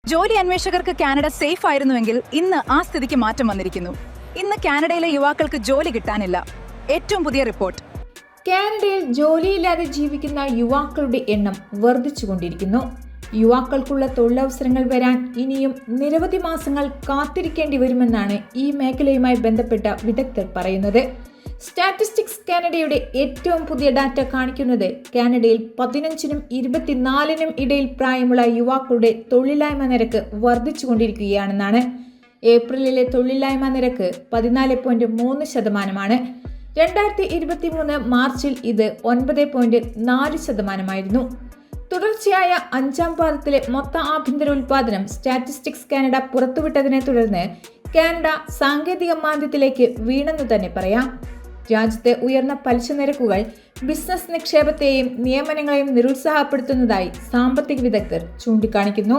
ജോലി അന്വേഷകർക്ക് Canada safe ആയിരുന്നുവെങ്കിൽ ഇന്ന് ആ സ്ഥിതിക്ക് മാറ്റം വന്നിരിക്കുന്നു. ഇന്ന് കാനഡയിലെ യുവാക്കൾക്ക് ജോലി കിട്ടാനില്ല. ഏറ്റവും പുതിയ റിപ്പോർട്ട്. കാനഡയിൽ ജോലിയില്ലാതെ ജീവിക്കുന്ന യുവാക്കളുടെ എണ്ണം വർദ്ധിച്ചുകൊണ്ടിരിക്കുന്നു. യുവാക്കൾക്കുള്ള തൊഴിലവസരങ്ങൾ വരാൻ ഇനിയും നിരവധി മാസങ്ങൾ കാത്തിരിക്കേണ്ടി വരുമെന്നാണ് ഈ മേഖലയുമായി ബന്ധപ്പെട്ട വിദഗ്ധർ പറയുന്നത്. സ്റ്റാറ്റിസ്റ്റിക്സ് കാനഡയുടെ ഏറ്റവും പുതിയ ഡാറ്റ കാണിക്കുന്നത് കാനഡയിൽ 15-നും 24-നും ഇടയിൽ പ്രായമുള്ള യുവാക്കളുടെ തൊഴിലില്ലായ്മ നിരക്ക് വർദ്ധിച്ചുകൊണ്ടിരിക്കുകയാണെന്നാണ്. ഏപ്രിലിലെ തൊഴിലില്ലായ്മ നിരക്ക് 14.3%. 2023 മാർച്ചിൽ ഇത് 9.4%. തുടർച്ചയായ 5-ാം പാദത്തിലെ മൊത്ത ആഭ്യന്തര ഉൽപാദനം സ്റ്റാറ്റിസ്റ്റിക്സ് കാനഡ പുറത്തുവിട്ടതിനെ തുടർന്ന് കാനഡ സാങ്കേതിക മാന്ദ്യത്തിലേക്ക് വീണെന്നു തന്നെ പറയാം. രാജ്യത്തെ ഉയർന്ന പലിശ നിരക്കുകൾ ബിസിനസ് നിക്ഷേപത്തെയും നിയമനങ്ങളെയും നിരുത്സാഹപ്പെടുത്തുന്നതായി സാമ്പത്തിക വിദഗ്ധർ ചൂണ്ടിക്കാണിക്കുന്നു.